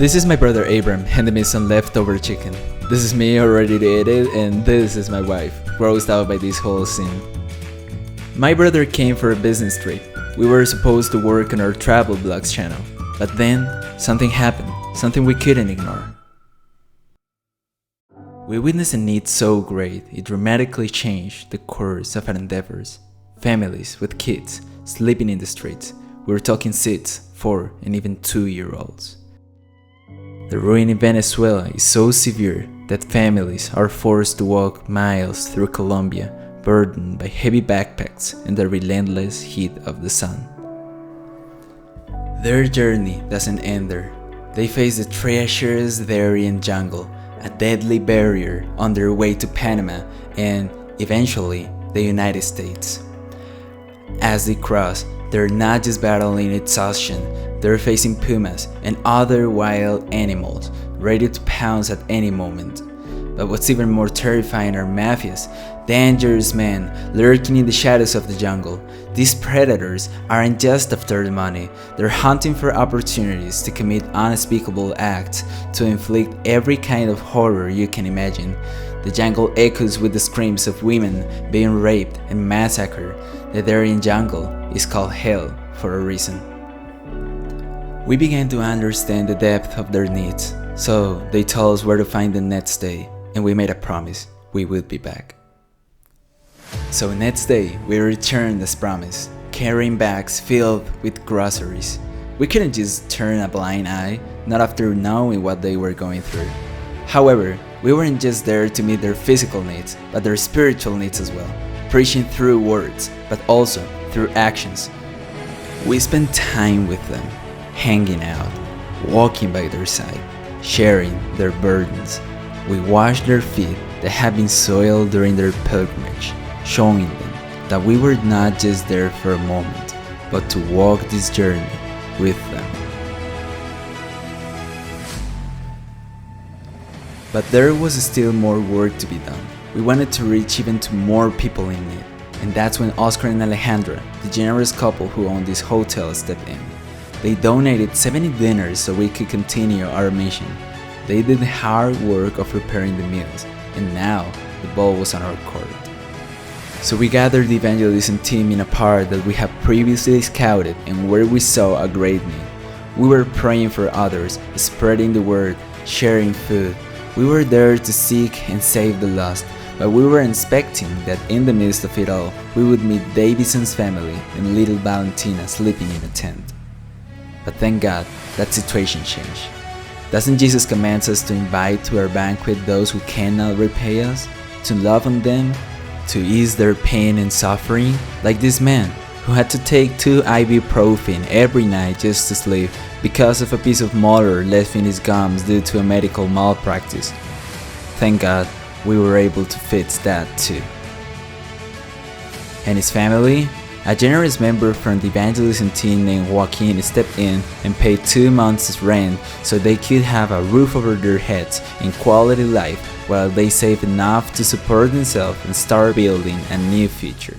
This is my brother Abram handing me some leftover chicken. This is me already to eat it, and this is my wife, grossed out by this whole scene. My brother came for a business trip. We were supposed to work on our travel vlogs channel, but then something happened, something we couldn't ignore. We witnessed a need so great it dramatically changed the course of our endeavors. Families with kids sleeping in the streets. We were talking 6, 4, and even 2-year-olds. The ruin in Venezuela is so severe that families are forced to walk miles through Colombia, burdened by heavy backpacks and the relentless heat of the sun. Their journey doesn't end there. They face the treacherous Darien jungle, a deadly barrier on their way to Panama and, eventually, the United States. As they cross, they're not just battling exhaustion, they're facing pumas and other wild animals ready to pounce at any moment. But what's even more terrifying are mafias, dangerous men lurking in the shadows of the jungle. These predators aren't just after the money, they're hunting for opportunities to commit unspeakable acts, to inflict every kind of horror you can imagine. The jungle echoes with the screams of women being raped and massacred. The Darien jungle is called hell for a reason. We began to understand the depth of their needs, so they told us where to find them next day, and we made a promise we would be back. So next day, we returned as promised, carrying bags filled with groceries. We couldn't just turn a blind eye, not after knowing what they were going through. However, we weren't just there to meet their physical needs, but their spiritual needs as well, preaching through words, but also through actions. We spent time with them, hanging out, walking by their side, sharing their burdens. We washed their feet that had been soiled during their pilgrimage, showing them that we were not just there for a moment, but to walk this journey with them. But there was still more work to be done. We wanted to reach even to more people in need, and that's when Oscar and Alejandra, the generous couple who owned this hotel, stepped in. They donated 70 dinners so we could continue our mission. They did the hard work of preparing the meals, and now the ball was on our court. So we gathered the evangelism team in a park that we had previously scouted and where we saw a great need. We were praying for others, spreading the word, sharing food. We were there to seek and save the lost, but we were expecting that in the midst of it all, we would meet Davison's family and little Valentina sleeping in a tent. But thank God, that situation changed. Doesn't Jesus command us to invite to our banquet those who cannot repay us, to love on them, to ease their pain and suffering, like this man who had to take 2 ibuprofen every night just to sleep because of a piece of molar left in his gums due to a medical malpractice. Thank God we were able to fix that too. And his family? A generous member from the evangelism team named Joaquin stepped in and paid 2 months' rent so they could have a roof over their heads and quality life while they saved enough to support themselves and start building a new future.